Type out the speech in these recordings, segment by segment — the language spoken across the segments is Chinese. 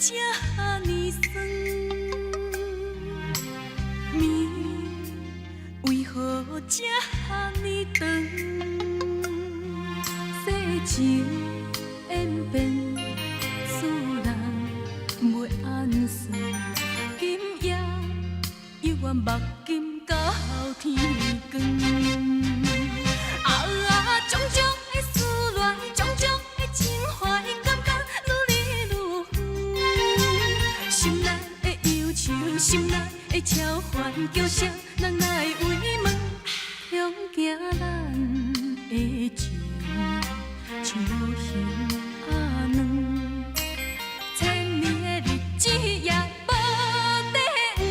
这呢酸？面为何这呢长？世情演变，使人袂安顺。今夜犹原目镜到天光。种种的思恋，种种的情怀，感觉愈来愈远。心内的忧愁，心内的超凡，叫声人来慰问，恐惊咱的情像无形仔卵，千年的日子也无地圆，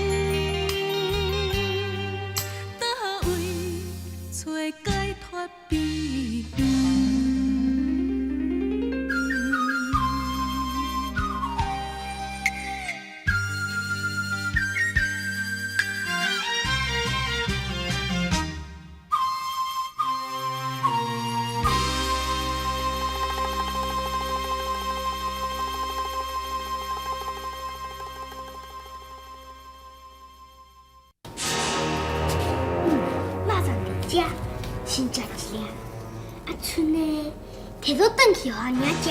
倒位找解脱避远？先食一粒，剩的摕倒转去，互阿娘食。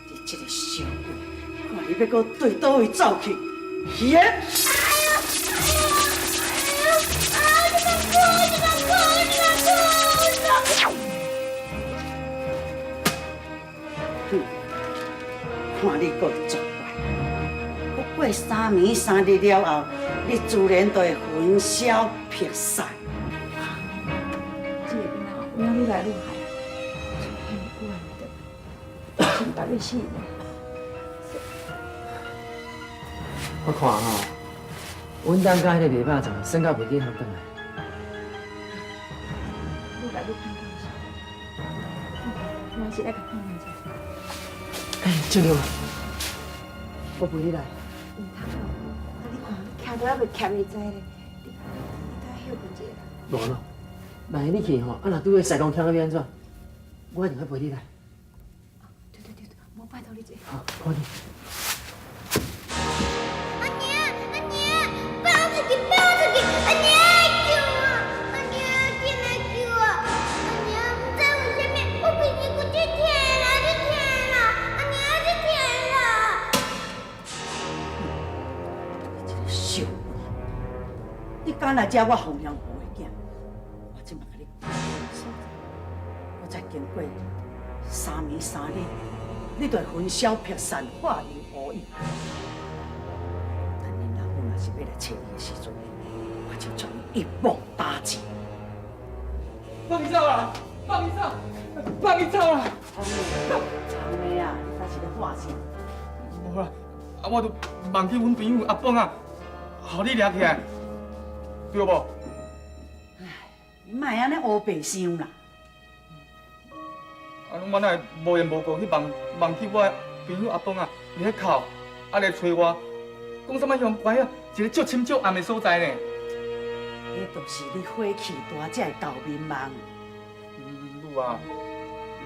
你这个小鬼，看你要搁对倒位走去？鱼儿！看你搁作怪，不过3暝3日了后，你自然就会魂消魄散。这个囡仔命愈来愈害，很冤的，心把你死了。我看吼，阮当甲迄个卖肉粽，算到袂记通转来。愈来愈偏高兴，我是来甲看看者。哎，正了，我陪你来。唔通哦，你看，徛到还袂徛会知咧，你休困一下啦。无咯，万一你去吼，若拄个西公腔要安怎？我一定要陪你来。对，我拜托你一下。好，快点。阿娘，放我出去，阿娘救我！阿娘，进来救我！阿娘，唔知为什么，我鼻子骨就疼了，阿娘就疼了。这个小鬼，你敢来遮我弘扬婆的囝，我即马甲你讲所在，我才经过3暝3日，你就会魂消魄散，化为乌有。等恁老母若是要来找你的时阵，我就将你一网打尽。放你走啦！放你走！放你走啦！长妹啊，你敢是咧话啥？无啦，我都忘记阮朋友阿蹦啊，互你掠起来，对无？你莫安尼乌白想啦！我哪会无缘无故去忘记我朋友阿蹦啊，伫咧哭，来找我，讲什么乡乖啊，一个足深足暗的所在呢？迄就是你火气大才会搞面梦。母啊，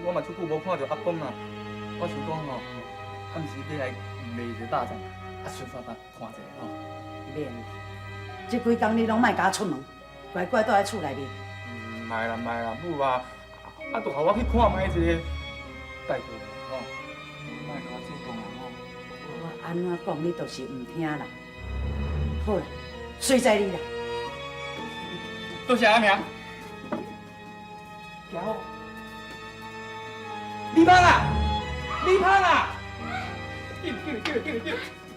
我嘛足久无看到阿蹦啊，我想讲吼，暗时要来卖一个肉粽，顺便看一下吼。免，这几工你拢莫甲我出门，乖乖待在厝内面。莫啦，母啊，就互我去看卖一个，拜托吼，莫甲我做动啊吼。我安怎讲你就是唔听啦。好啦，随在你啦。多谢阿娘。行好。李芳啊，紧！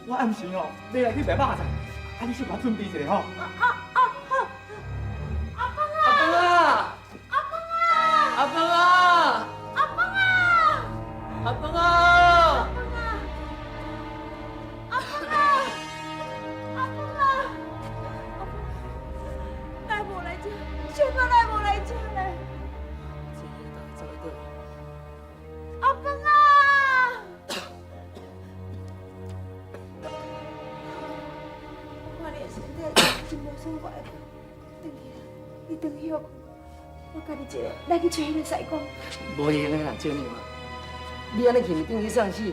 我暗时吼要来去卖肉粽，你先把准备一下吼。阿峰啊！来无来这，小可来无来这嘞？阿峰啊！看你的身体真无爽快，回去啦，你回去。我甲你一个，咱去找迄个师公。无用的啦，真的嘛。你安尼去咪等于送死？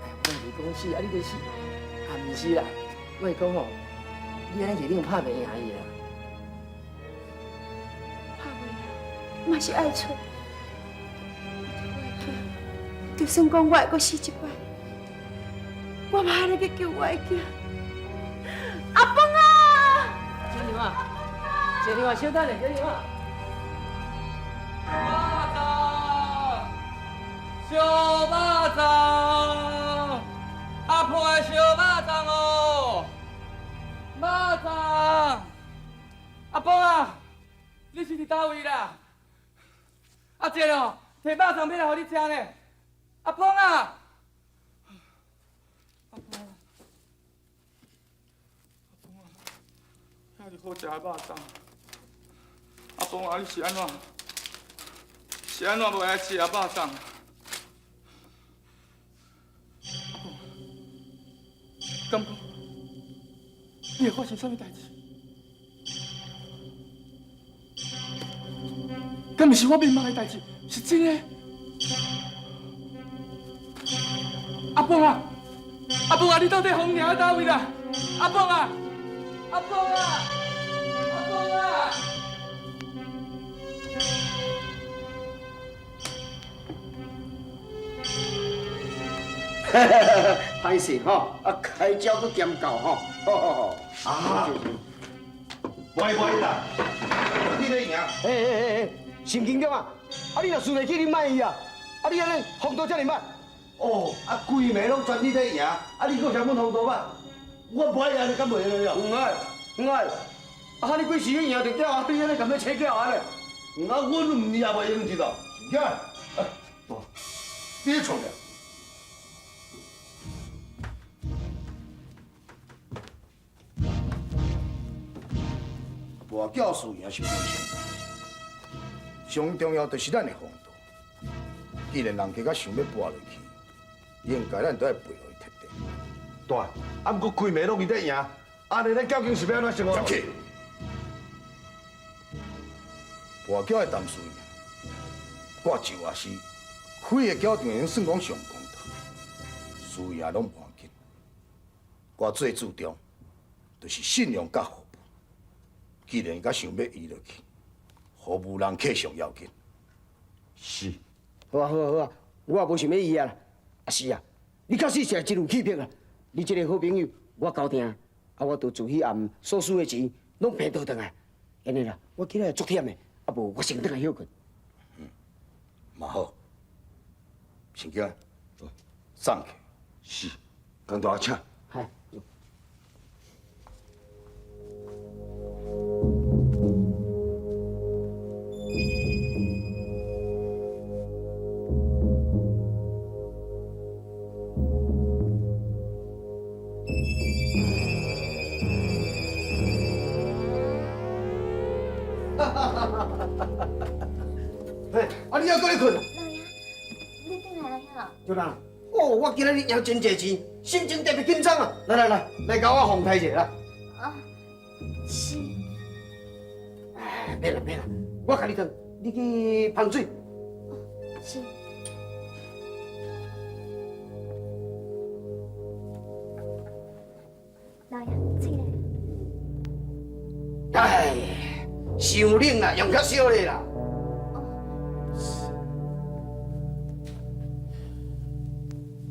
哎，我是讲死，啊你就死，啊毋是啦，我是讲吼，你安尼去你拍袂赢伊啦。拍袂赢，嘛是爱找。我的囝，就算讲我会搁死一摆，我嘛还得去救我的囝。阿峰啊！小娘啊，小娘啊，小等下，小娘啊。小巴掌，阿婆的小巴掌哦，巴掌，阿婆啊，你是伫倒位啦？阿姐哦，摕巴掌要来互你吃呢。阿婆啊，阿婆，遐是好食的巴掌。阿婆啊，你是安怎？是安怎无来吃啊巴掌？敢讲，你会发生什么代志？敢毋是我迷茫的代志，是真的。阿凤啊，阿凤啊，你到底红娘在倒位啦？阿凤啊，阿凤啊，阿凤啊！歹势吼，开招都兼到吼，好。啊，袂啦，你咧赢。神经病啊！你若输袂起，你卖伊啊！你安尼风度遮尔歹。哦，规暝拢全你咧赢，你搁嫌阮风度歹？我不爱安尼，敢袂安尼啊？唔爱。你几时去赢着鸟？你安尼咁要切鸟安尼？阮唔赢袂用知道？是啊，你咧创啥？跋筊输赢是正常，上重要就是咱的风度。既然人家甲想要跋落去，应该咱都要陪落去踢地。对，不过规暝拢伊在赢，安尼咱究竟是要安怎生活？去，跋筊的谈输赢，我就也是，开个筊场已经算讲上公道，输赢拢无要紧。我最注重就是信用甲服务。既然甲想要移落去，服务人客上要紧。是。好啊，我也无想要伊啊啦。是啊，你确实是真有气魄啊！你这个好朋友，我交定，我就自迄暗所输的钱，拢骗倒转来。安尼啦，我今仔足忝的，无我先倒来休困。嘛好。先叫送去。是。跟大请。嗨。你还搁咧困？老爷，你转来了。就啦。哦，我今日赢真济钱，心情特别紧张啊！来，甲我奉陪者啦。啊，是。免啦，我甲你转，你去捧水。是。老爷，水来。哎，伤冷啦，用较少咧啦。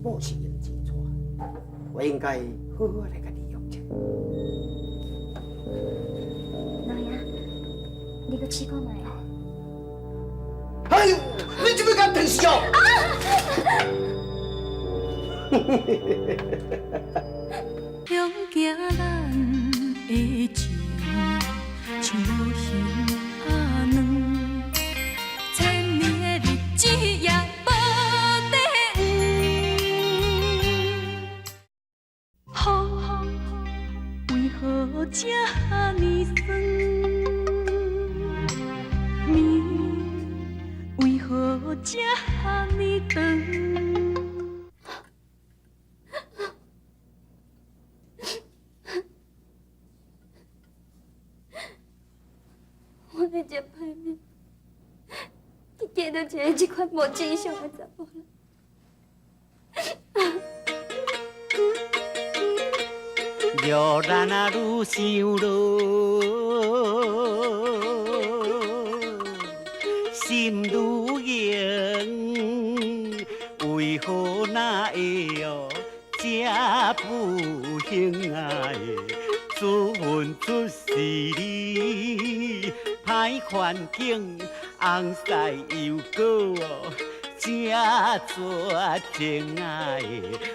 某是用钱带，我应该好好来甲利用者。老爷，你搁试看卖。哎呦，你怎么敢电视哦？向行咱的情，像无形阿软，千年的日子也无地黄。雨为何这呢酸？暝为何这呢长？我在这歹着一个这款无正常的查某人。若咱啊愈想落，心愈硬，为何那会哦这不幸啊？自恨出是你，歹环境，红晒又过哦。正绝情爱，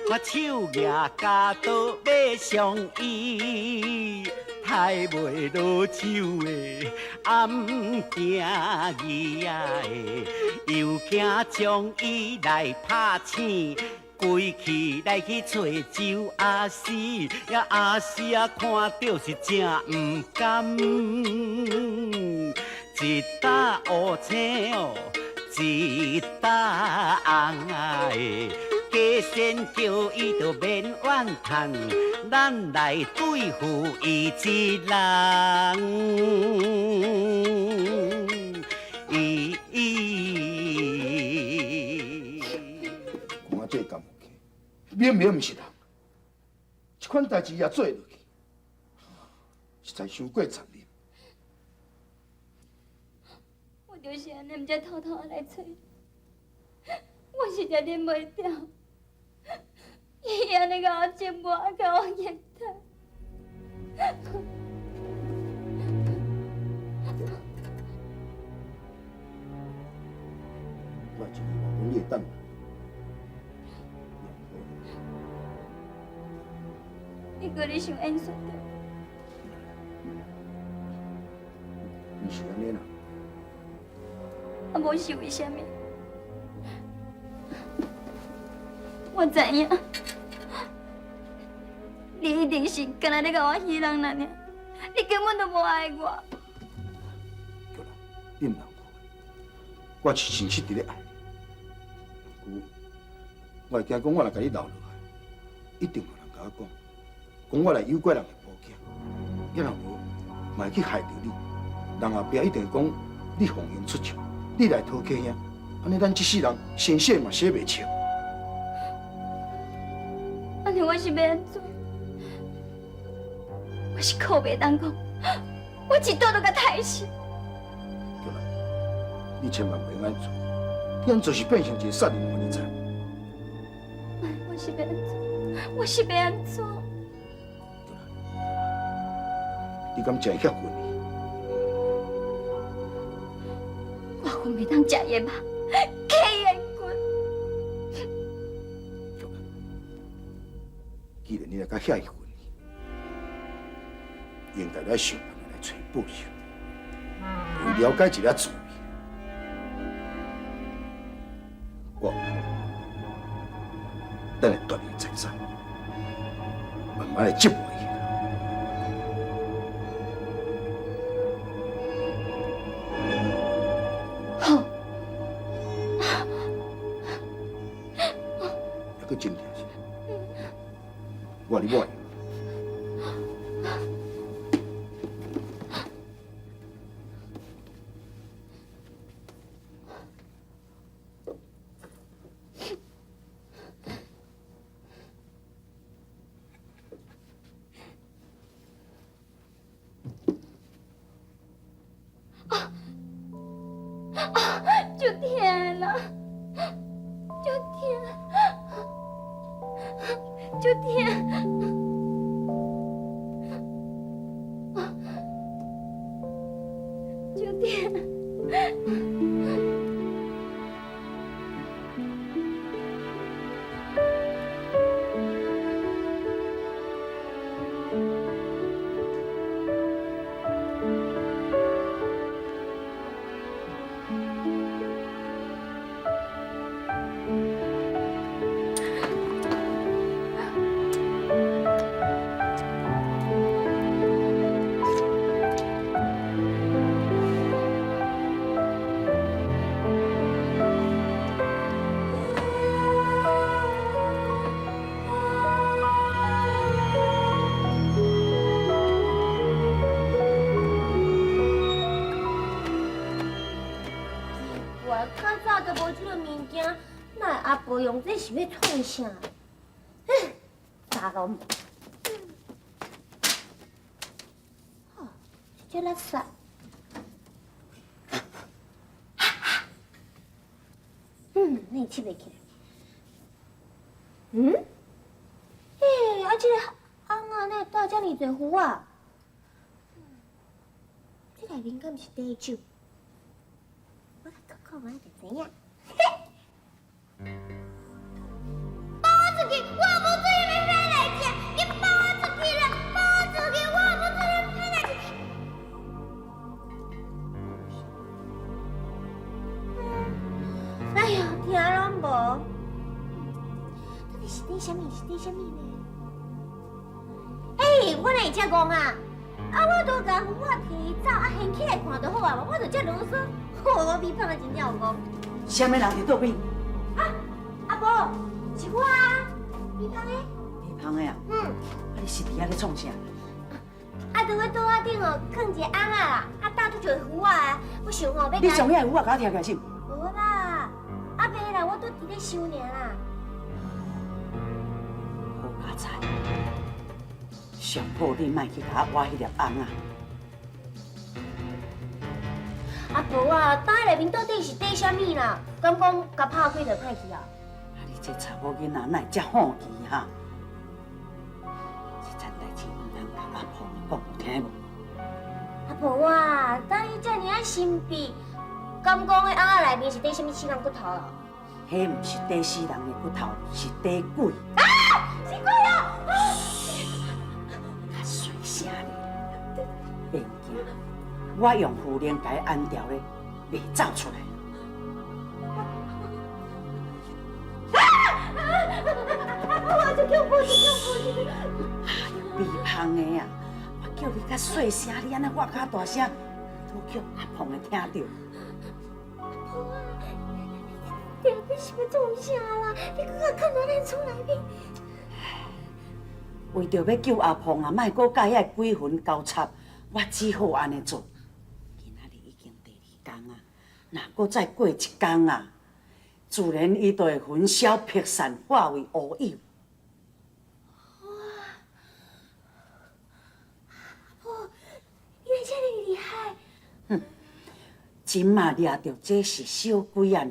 我手举家刀要相依，抬袂落手的暗行义的，又惊将伊来拍醒。归去来去找周阿四，呀阿四啊看到是真不甘，一打乌青哦。一打红的，家先叫伊就免怨叹，咱来对付伊一人。看这甘有去，明明毋是人，这款代志也做落去，实在伤过残忍。我就是安尼，毋才偷偷来找你。我实在忍袂掉，伊安尼甲我折磨，甲我虐待。我一日往你等。你过你想演算着？毋是安尼啦。啊，无是为虾米？我知影，你一定是干那咧甲我戏弄人尔，你根本都无爱我。叫啦，你毋通哭，我是真实伫咧爱你。我会惊讲，我若甲你留落来，一定有人甲我讲我来诱拐人的报警，要若无，嘛会去害着你。人后壁一定讲你奉迎出鞘，你来讨客兄，安尼咱这世人生洗嘛洗袂清。安尼我是要安怎？我是口袂当讲，我一刀都甲刣死。叫来，你千万袂安做，你安做是变成一个杀人犯，你知？我是要安怎？我是要安怎？你敢食遐份？我份袂当食野肉，乞野棍。既然你来甲遐一份，应该来想办法来找报酬，为了解一下滋味。我等下锻炼财产，慢慢来折磨伊。好，还佫真正是，我你我。就甜了，就甜，就甜。就甜。都无这个物件，那阿婆用这是要创啥？查拢无。这垃圾。你吃袂起来。啊，这个翁啊，哪带遮尔多壶啊？这内面敢毋是茶酒？我来看看，就知影。放我出去！我无做伊要飞来吃，你放我出去了！放我出去！我无做伊飞来吃。哎呀，听拢无。到底是点什么？是点什么呢？我哪会遮戆啊？我都甲壶仔摕走，掀起来看就好啊！我就遮啰嗦，我比胖的真正有戆。什么人伫倒边？阿婆，是我啊，比胖的。你胖的啊？你是伫遐咧创啥？在我桌仔顶哦，放一个翁仔啦，搭拄着壶仔啊，我想哦要。你上遐壶仔甲我摕起来是？无啦，袂啦，我拄伫咧收尔啦。好佳哉！上好你莫去甲我挖迄粒翁啊！阿婆啊，袋内面到底是底什么啦？敢讲甲拍开就歹去啊？你这查某囡仔哪会遮好奇哈？这件代志唔通甲阿婆讲有听无？阿婆啊，袋你遮尔啊神秘，敢讲迄翁仔内面是底什么死人骨头啊？迄唔是底死人的骨头，是底鬼。是鬼啊！较细声咧，别惊，我用符灵甲伊安掉咧，袂走出来。我就叫婆，就叫婆。微胖的啊，我叫你较细声，你安尼我较大声，都叫阿胖会听到。婆啊，你是要做啥啦？你搁较看到咱厝内面。为着要救阿胖啊，莫搁甲遐鬼魂交叉，我只好安尼做。今仔日已经第2天啊，若搁再过1天啊，自然伊就会焚烧劈散，化为乌有。婆，你会这么厉害？真嘛掠着这是小鬼啊，尔，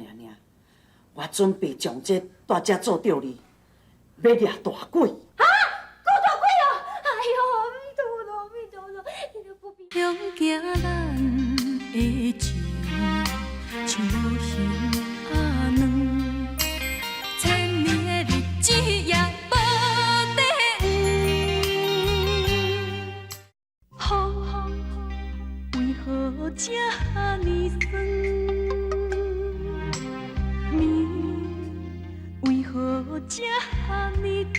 我准备将这带遮做吊哩，要掠大鬼。向行咱的情，像无形阿软，千年的日子也无底黄，为何这呢酸？暝为何这呢长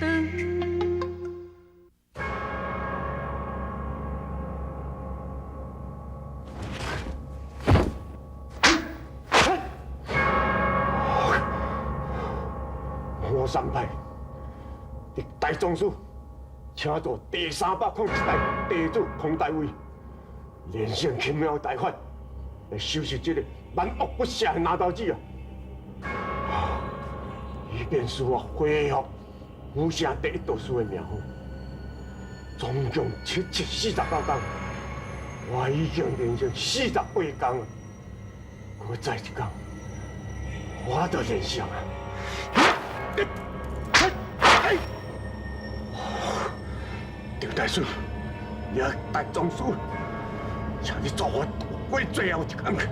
？3派，历代宗师，请做第301代地主孔大卫，连胜奇妙大法，来收拾这个万恶不赦的拿刀子啊！以便使我恢复武侠第1道师的名号。总共749天，我已经连胜48天了。我再一天，我就连胜啊！刘大师，历代宗师，请你助我度过最后1天。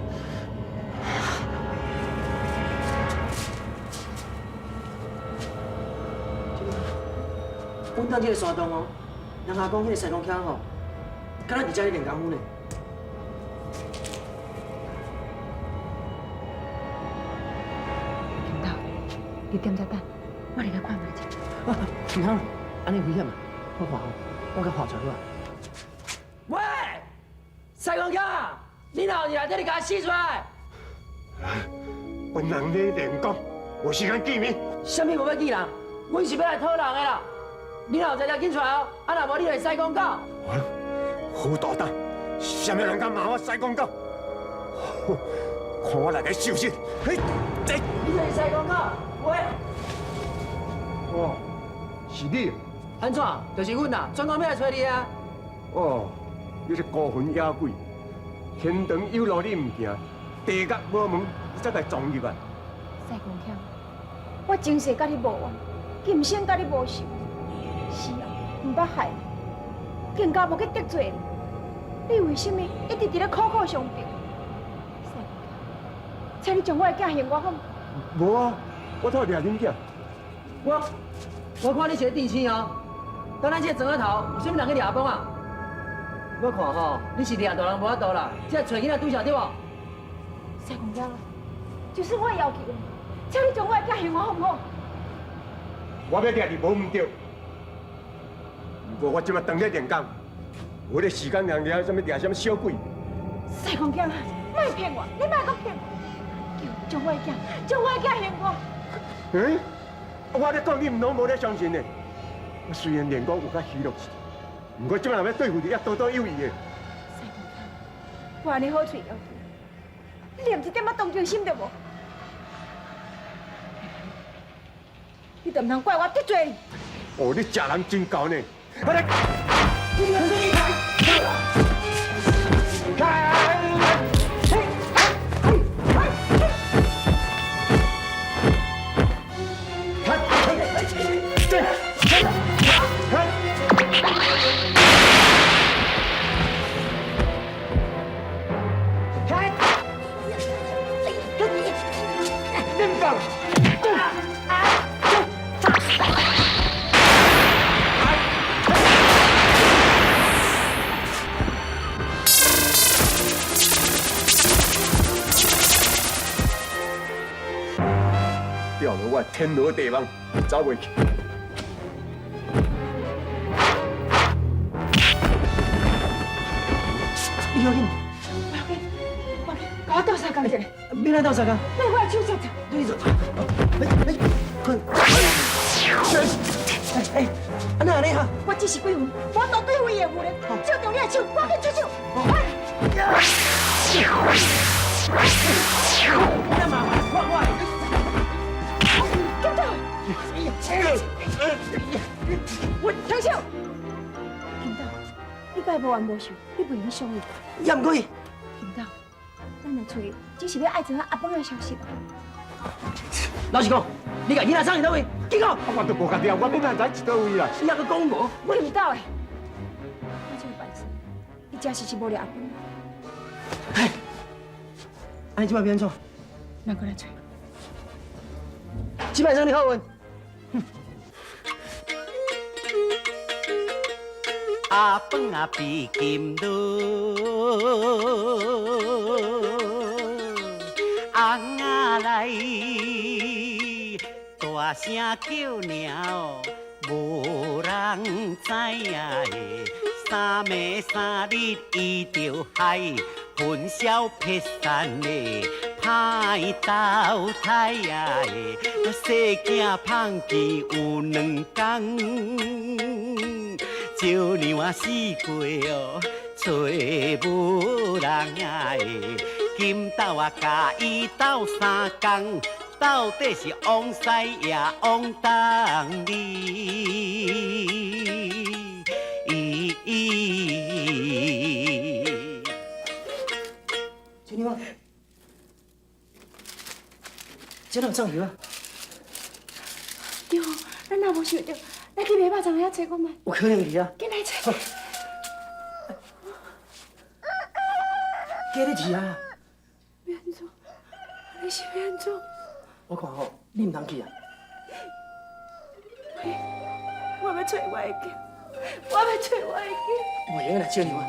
阮等这个山洞哦，人家讲迄个西龙腔吼，敢若伫遮咧练功夫呢。领导，你踮遮等，我入去看卖者。唔通，安尼危险啊！我看吼，我甲跑出去啊。喂，西龙腔，你哪有伫内底？你甲我死出来！本人咧练功，有时间见面。什么无要见人？阮是要来讨人的啦！你若有在遮紧出来哦，啊若无你来西公狗。好大胆！什么人敢骂我西公狗？看我来个受死！嘿，这你是西公哥，喂，哦，是你。安怎？就是阮啦，专工要来找你啊。哦，你是孤魂野鬼，天堂有路你唔行，地狱无门你才来撞入来。西公兄，我前世甲你无冤，今生甲你无仇。是啊，唔捌害你，更加无去得罪你。你为什么一直伫咧苦苦相逼？西公兄，请你将我的囝还我好。无啊，我头掠恁囝。我看你是个电星哦。等咱这个庄仔头有啥物人去掠崩啊？我看吼，你是掠大人无法度啦，这找囡仔对象对无？西公兄，就是我的要求，请你将我的囝还我好唔好？我要掠你无唔对，不过我即马当咧练功，我咧时间量掠什么掠什么小鬼。西公兄，莫骗我，你莫搁骗我，求你将我的囝，将我的囝还我。嗯，我咧讲你唔拢无咧相信呢。我虽然练功有较虚弱一点，不过即马若要对付你，也多多有益的。西公兄，我安尼好嘴要求，你连一点仔同情心都无，你都唔通怪我得罪你。哦，你食人真高呢！掉了我天罗地网，走袂去。你要紧，我倒三工一下，别来斗相共。你我手擦擦。你做，困。哎，安那你哈？我只是鬼魂，我都对位的有咧，照着你的手，我去出手。那麻烦，我。我停手！金导，你该无冤无仇，你不影伤伊。也唔可以。金导，咱来找伊，只是要爱知影阿邦的消息。老实讲，你甲囡仔送去倒位？紧讲！我都无甲了，我要哪知一倒位啦？你还阁讲无？我唔到的。我这个办事，伊真是无了阿邦。哎，安尼即摆变怎？咱过来找。即摆算你好运。阿饭啊比金箩，翁仔来，大声叫名哦，无人知影的。三暝三日伊着害，混淆撇散的，歹投胎啊的，细囝胖见有2天。少年啊死过哦，找无人啊的，今斗啊甲伊斗3工，到底是往西也往东哩？小妞啊，这哪有藏药啊？对，咱若无想着，咱去买肉粽遐找我们。有可能是啊。紧来找。假你是啊？要安怎？你是要安怎？我看吼，你唔通去啊。我要找我的囝，我要找我的囝。袂用啦，小妞啊，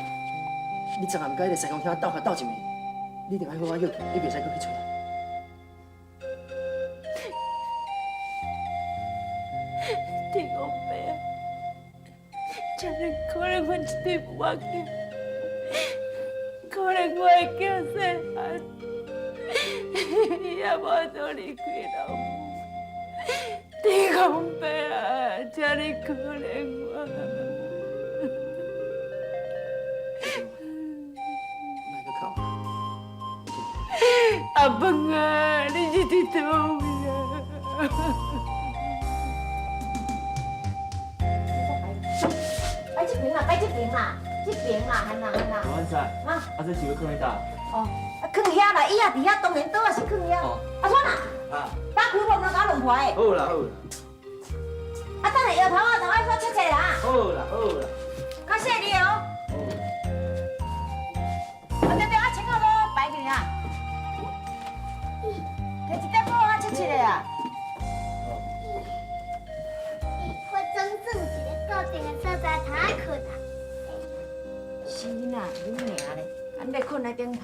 你昨暗甲迄个西公兄斗一暝，你一定要好好要紧，你袂使搁去找。天公伯啊，真係可能阮一對無眼睛，可能我的囝細漢，也無做離開老母。天公伯啊，真係可憐我。哪個靠？阿阿凤啊，你是伫倒位啊？摆这边啦，摆这边啦，这边啦，喊啦喊啦。罗安仔，啊，这是要去哪搭？哦，囥遐啦，伊也伫遐，当然倒也是囥遐。哦阿川啊，啊，打开门就甲弄破的。好啦好啦，啊，等下摇头啊，就爱说切切啦，好啦好啦。较细哩哦。啊，对对，啊，请我都摆去啊。摕一块布啊，切切的啊。我真正一个固定的所在，通爱困啊。是啦，恁娘咧，俺咧困在顶头。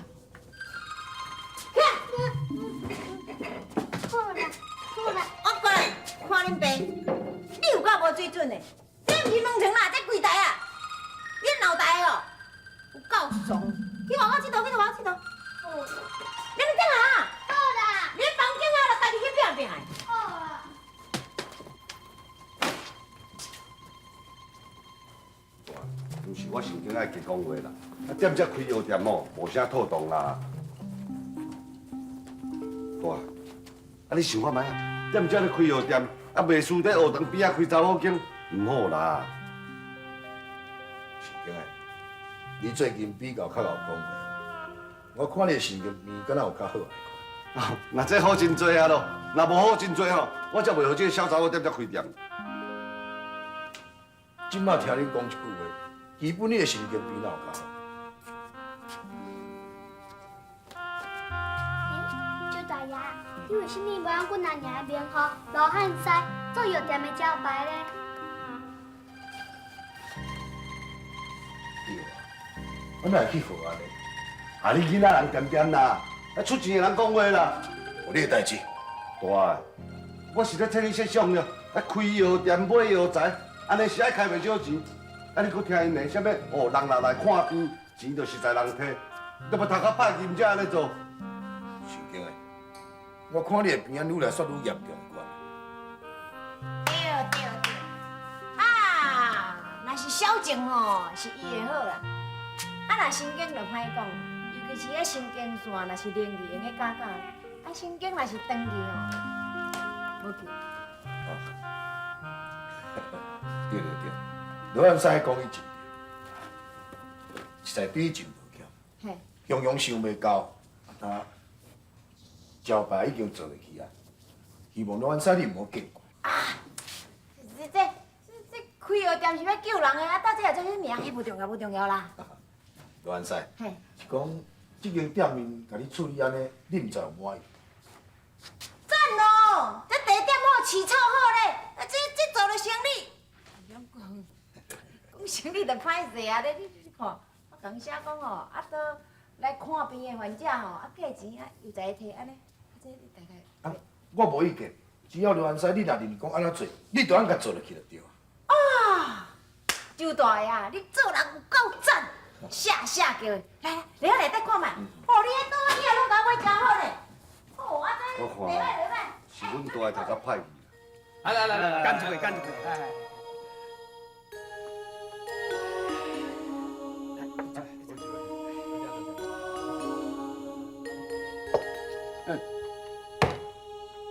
好啦好啦，我过来看恁爸，你有够无水准的，这不是问床啦，这柜台啊，你脑袋哦，有够怂，去外口佚佗，去外口佚佗。你们等下，好啦，你房间啊，就家己去拼拼的。好啦。毋是我神经爱加讲话啦，点只开药店哦，无啥透动啦。大，你想看卖啊？点只咧开药店，袂输在学堂边仔开查某间，唔好啦。神经诶，你最近比较较有讲话，我看你的神经面敢若有较好来看。那这好真多啊咯，若无好真多吼，我才袂互这个小查某点只开店。即摆听恁讲一句话，基本你的神经面哪有较好？周大爷，你为什么无让阮阿娘的名号罗汉西做药店的招牌呢？对啊，我哪会去服安尼？啊，你囡仔人点点啦，啊出钱的人讲话啦。有你的代志。大个，我是咧替你设想了，啊开药店买药材，安尼是爱开袂少钱。啊你搁听因的，啥物哦人来看病，钱就实在人摕，都要头壳拍金才安尼做。神经诶，我看你的病愈来煞愈严重款。对对对，啊，若是小症吼，是医的好啦。啊，若神经就歹讲，尤其是迄神经线，若是连去用个假假，啊神经若是断去吼，无救。对对对，罗汉西讲伊真对，实在比伊真无巧，嘿，样样想袂到，啊，招牌已经做落去啊，希望罗汉西你毋好见怪。啊，这开药店是要救人的，啊，到这也做啥名，迄不重要，不重要啦。罗汉西，嘿，是讲即间店面甲你处理安尼，你毋知有满意？赞咯，这地点好，市场好咧，啊，这做了生意。讲生意就歹势啊！你看，我讲写讲吼，啊，倒来看病的患者吼，啊，价钱啊又在摕安尼，啊，这你大概。啊，我无意见，只要罗汉西你若认讲安怎做，你就按甲做落去就对啊。啊，周大爷，你做人有够赞，谢叫的。来，来我内底看觅，哦，你迄倒椅啊，拢甲我真好咧。哦，啊，这我礼拜礼拜。是阮大个头壳歹去。来，干一个，干一个，来。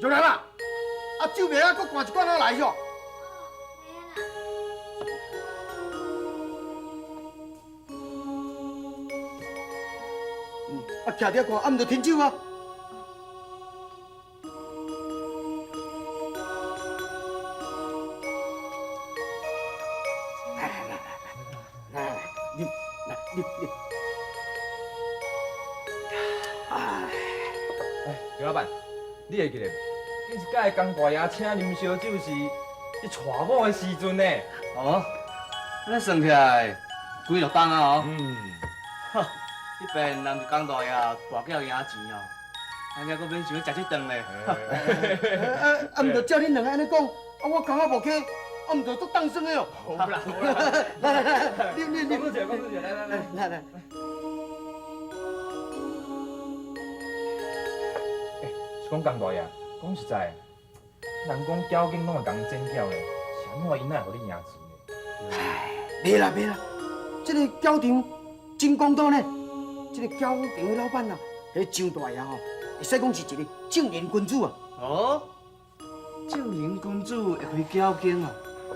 就来啦！啊，酒袂啊，搁灌一罐仔来哟。啊，徛伫看，啊，毋着停酒啊。你。刘老板，你会记得？你是甲江大爷请啉烧酒是你娶某的时阵呢？哦，安尼算起来几落档啊哦。嗯，迄边人就江大爷跋筊赢钱哦，安尼佫免想要食这顿咧。啊，毋着照恁两个安尼讲，啊，我刚好无去，啊，毋着都当生的哦。好啦，来，你，讲多些，来。讲江大爷，讲实在，人讲交警拢会共剪条咧，啥物因哪会互你赢钱咧？袂啦，这个交场真公道呢。这个交场的老板啊，迄张大爷吼，会使讲是一个正人君子啊。哦，正人君子会开交警啊？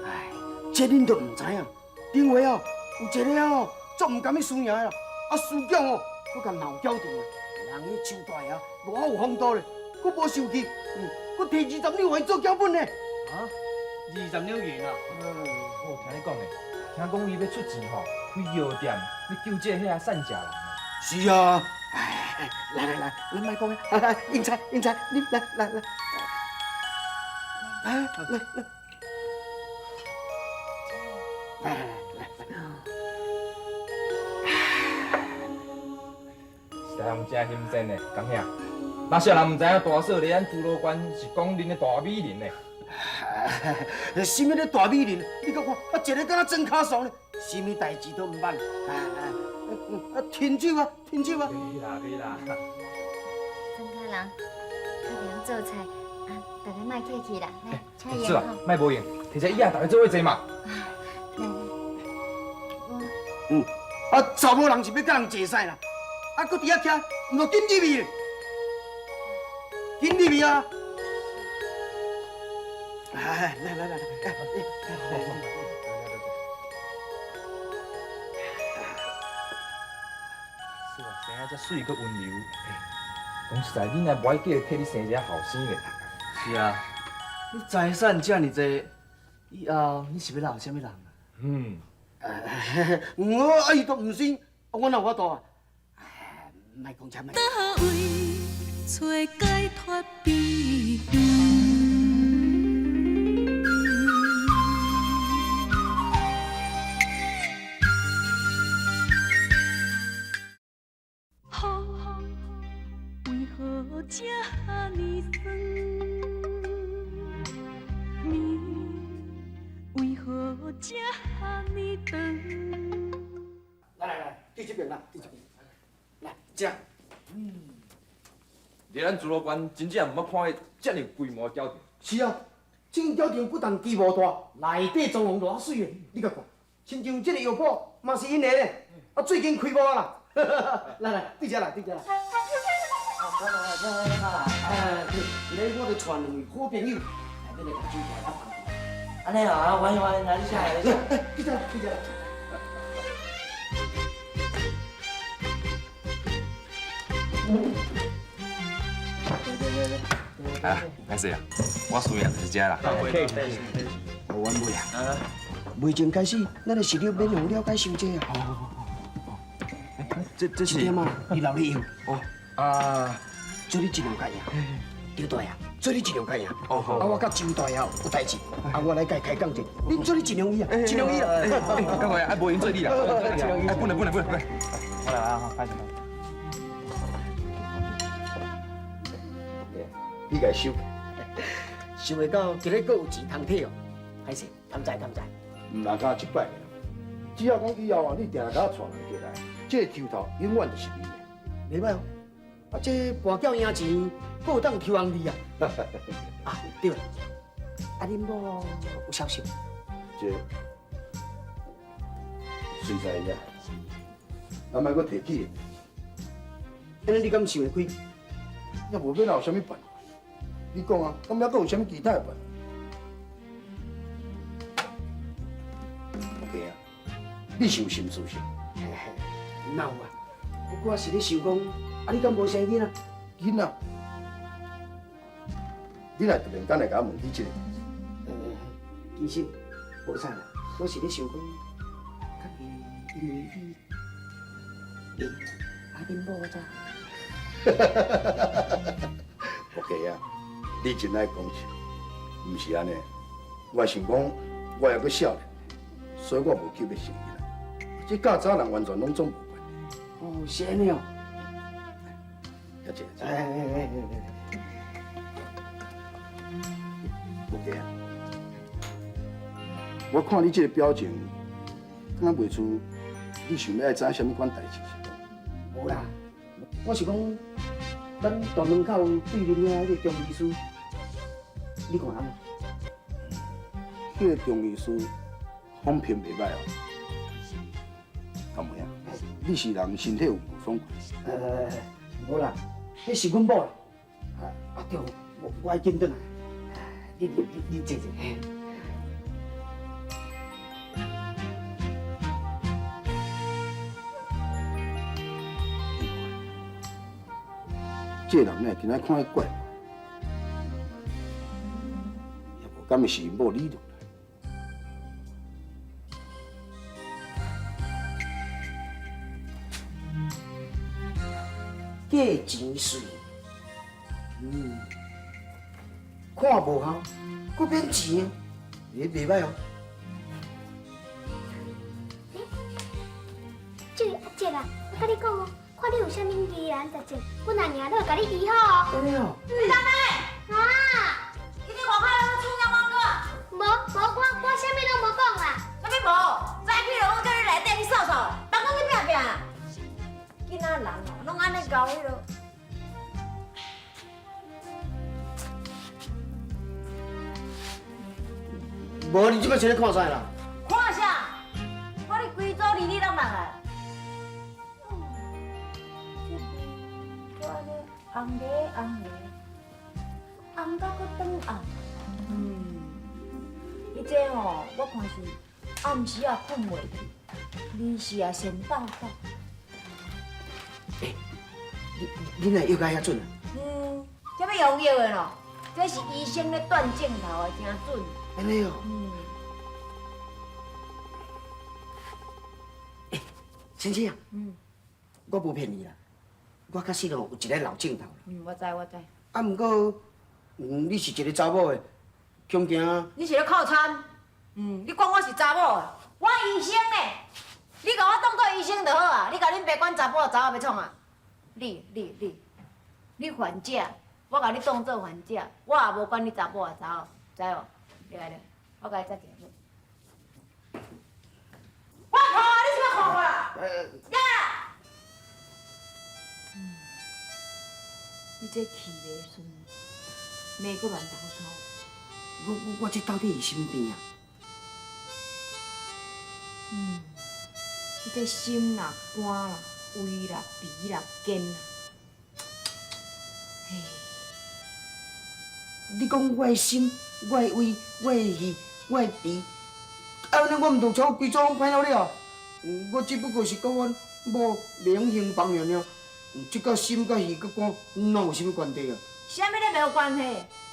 哎，这恁都唔知影。顶回哦，有一个哦，足唔甘去输赢啦，啊输奖哦，佮甲闹交定啊，人迄手大啊，偌有风度咧，佮无受气，佮摕20两银做缴本呢。啊，20两银啊？我听你讲诶，听讲伊要出钱吼，开药店，要救济遐善食人。是啊，哎，来，咱莫讲啊，英才，你来，是人真心善的，讲兄。若是人唔知影大嫂嚟咱猪肉馆是讲恁的大美人呢。什么咧大美人？你搁看，一个敢若真卡爽咧，什么代志都唔捌。停手啊！可以啦。曾开人，特别做菜，大家莫客气啦，来，请是啦盐吼。，莫无用，摕只椅仔大家做伙坐嘛。查某人是要甲人坐屎啦，搁伫遐徛，唔着紧入去，紧入去啊！来，是啊，生啊遮水搁温柔，讲实在，恁也无爱叫替你生一个后生咧。是啊，你财产遮尔济，以后你是要留啥物人啊？我伊都唔信，我哪有法度啊？莫讲遮莫。倒位找解脱秘远。雨为何这呢酸？暝为何这呢长？来，对这边啦，来，这。伫咱猪肉馆真正毋捌看过遮尔规模的酒店。是啊，这间酒店不但规模大，内底装潢偌水的，你甲看，亲像这个药铺嘛是因的咧，最近开幕啊啦。来，对遮来。我就传两位好朋友，来来酒店来放。安尼啊，欢迎，来你下来。对遮来。啊，歹势啊，我需要就是遮啦。好玩未啊？未前开始，咱就是了免用了解伤济啊。这是点啊，你留你用。啊，做你尽量解呀，刘大爷，做你尽量解呀。好。我甲周大爷有代志，我来甲伊开讲者。你做你尽量伊啊，尽量伊啦。赶快，无闲做你啦。不能。我来啊，开始。你甲收，想会到今日阁有钱通摕哦，歹势，贪财。唔哪敢一摆尔，只要讲以后啊，你定甲我带人过来，这个头头永远就是你的。袂歹哦。这跋筊赢钱，阁有当抽红利啊。对了，恁某有消息？这随在呀，阿莫搁提起，安尼你敢想会开？也无要哪有啥物办法。你讲啊，敢还阁有啥物其他的办法？OK啊，你是有心事是？哪有啊？我是咧想讲，你敢无生囡啊？囡仔，你来突然间来甲我问起这个，其实无啥啦，我是咧想讲，因为你，恁某我咋？OK 啊，你真爱讲笑，毋是安尼。我想讲，我还阁少年，所以我无急要生囡仔。这较早人完全拢总无关系。哦，是安尼哦。了解。OK 啊，我看你这个表情，敢若袂出你想要爱知影啥物款代志是？无啦，我是讲，咱大门口对面遐迄个中医师，你看人？迄个中医师风评袂歹哦。阿妹啊，你是人身体有无爽快？无啦，迄是阮某啦。对，我爱紧转来。你坐坐。这人呢，今仔看伊怪，也无敢是无理论。价钱税，看无效，搁免钱，袂歹哦。阿姐啊，我甲你讲哦，看你有啥物疑难杂症，我阿娘都会甲你医好哦。真的哦。你大妹啊，今日外口有出啥广告？无，我啥物拢无讲啦。啥物无？早起就我叫你内底去扫扫，别讲去拼拼。囡仔人哦，拢安尼搞迄落。无，你即摆是咧看啥啦？看啥？我哩规组离你拢人啊！红甲搁转红。伊这吼，我看是暗时啊困袂去，日时啊先倒倒。你若药甲遐准啊？这要用药的咯，这是医生咧断镜头的，真准。安尼哦。先生啊，我无骗你啦，我确实哦有一个老镜头啦。我知。啊，毋过，你是一个查某的，恐惊。你是咧靠餐？你管我是查某的，我医生呢？你甲我当做医生就好啊！你甲恁爸管查甫查某要创啊？你患者，我甲你当做患者，我也无管你查甫啊查某，知无？来，我甲你再见。我看啊，你是要看我啦？呀！你这气袂顺，骂搁乱糟糟。我这到底是什么病啊？你这心啦、肝啦、胃啦、脾啦、肩啦，嘿，你讲我的心、我的胃、我的肺、我的鼻，啊，安尼我毋就将规组拢歹了了？我只不过是讲阮某袂用行房尔尔，这甲心、甲肺、甲肝，哪有啥物关系啊？啥物咧没有关系？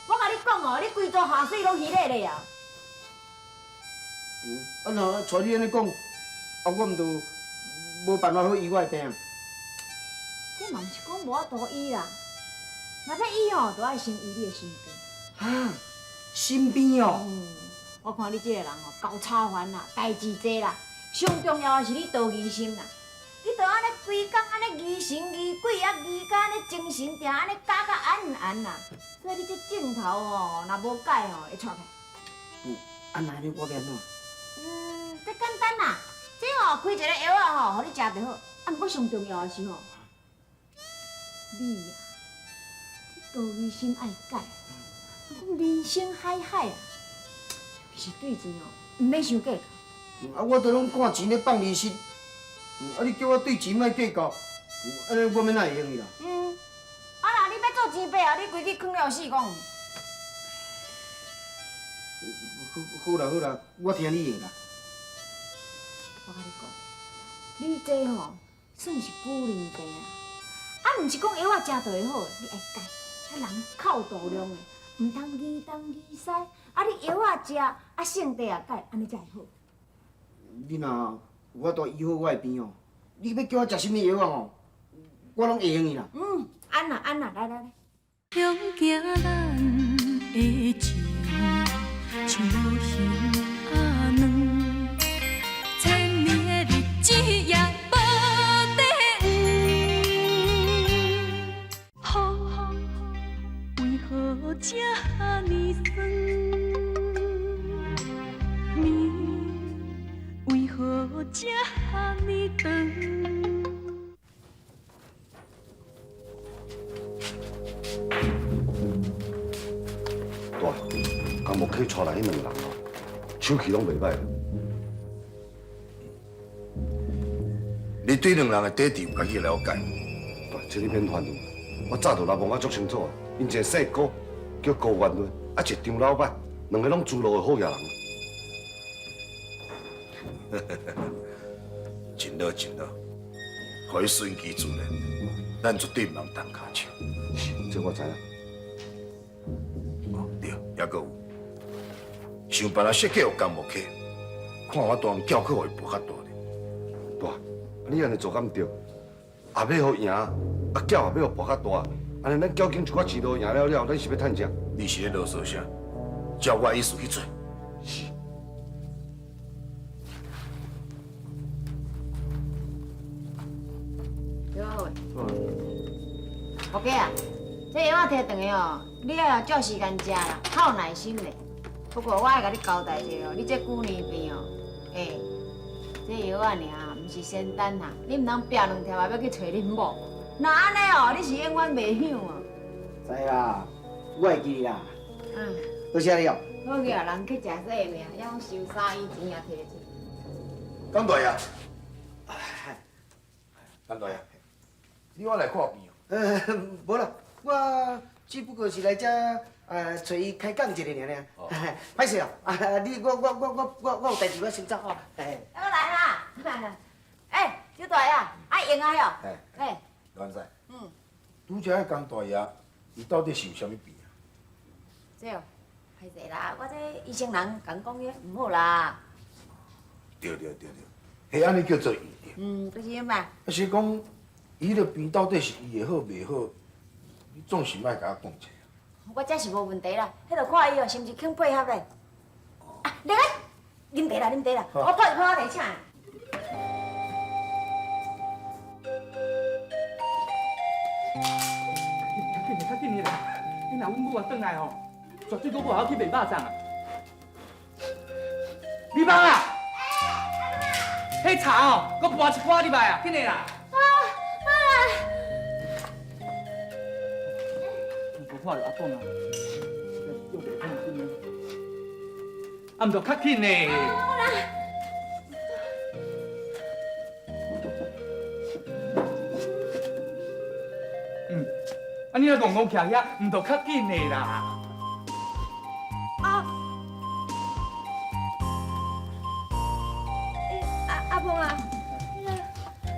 我甲你讲哦，你规组下水拢稀咧咧啊！啊，若像你安尼讲，啊，我毋就无办法好医我的病啊。这嘛毋是讲无法度医啦，若要医吼，就爱先医你的心病。啊，心病哦。我看你这个人哦，够吵烦啦，代志多啦，上重要的是你多疑心啦。你着安尼规工安尼疑神疑鬼啊，疑甲安尼精神定安尼搞甲暗啦，所以你这镜头哦，若无改哦，会错开。啊，那你我要安怎？这简单啦，这哦开一个药啊吼，互你食就好。啊，毋过上重要的是吼，你啊，这多疑心爱改，讲人生海海啊，是对钱哦，毋免伤计较。啊，我都拢看钱咧放利息，啊，你叫我对钱莫计较，安尼我免哪会用伊啦？啊啦，你要做钱爸啊，你规矩囥了死讲。好啦，我听你的啦。我甲你讲，你这吼算是古灵病啊，啊，毋是讲药仔食就会好，你爱改，啊人靠度量的，毋通疑东疑西，啊你药仔食，啊性地也改，安尼才会好。你若有法度医好我的病哦，你要叫我食什么药啊吼，我拢会用伊啦。安啦，来。向行咱的情，像无形啊软，千年的日子也无底黄，为何这呢酸？命为何这呢长？刚木去带来迄两人哦，手气拢袂歹。你对两人的底子有家己了解，对，这你免烦恼。我早就来问我足清楚啊。因一个细哥叫高元伦，啊一个张老板，两个拢猪肉的好野人。真好真好，可以顺其自然，咱绝对唔通动骹手。这我知影。哦对，还阁有，想办法设计有干无客，看我当叫课会无较大咧。大，你安尼做敢唔对？也要互赢，啊叫也要互博较大，安尼咱交警一寡钱都赢了了，咱是要趁啥？你是咧啰嗦啥？照我意思去做。是。好，OK 啊，这药仔摕回去哦，你要照时间食啦，较有耐心咧。不过我爱甲你交代一下哦，你这几年病哦，这药仔尔，毋是仙丹呐，你毋通拼两条也要去找恁某。那安尼哦，你是永远袂响哦。知啦，我会记啦。嗯，多谢你哦。好个人去食这命，还讲收3亿钱也摕得出。江大爷，江大爷，你我来看病哦。无啦，我只不过是来这找伊开讲一下尔。歹势哦，你我有代志，我先走哦。我来啦。小大爷，爱用啊哟。元帅，拄则迄江大爷，伊到底是有啥物病啊？这哦，歹势啦，我这医生人共讲个唔好啦。对，迄安尼叫做医着。就是嘛。啊是讲，伊个病到底是医会好袂好，你总是莫甲我讲者。我这是无问题啦，迄着看伊哦，是毋是肯配合咧。来，啉茶啦，我泡茶请。较紧的啦！你若阮母啊转来吼，绝对搁无好去卖肉粽啊！你妈啊！迄茶哦，搁搬一盘入来啊！紧的啦！无看着阿公啊，叫袂放心的。啊，毋着较紧嘞。啊，你若戆戆徛遐，毋着较紧的啦。阿婆啊，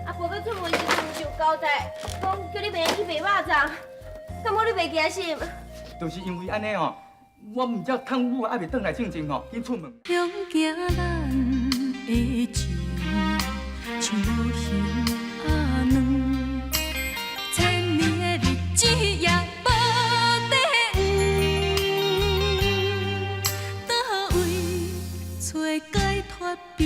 阿婆要出门时阵受交代，讲叫你袂去卖肉粽，敢我你袂惊心？就是因为安尼哦，我毋只看母还袂转来正正吼，紧出门。向行咱的情，像无形阿软，千年的日子也无地黄，倒位找解脱避。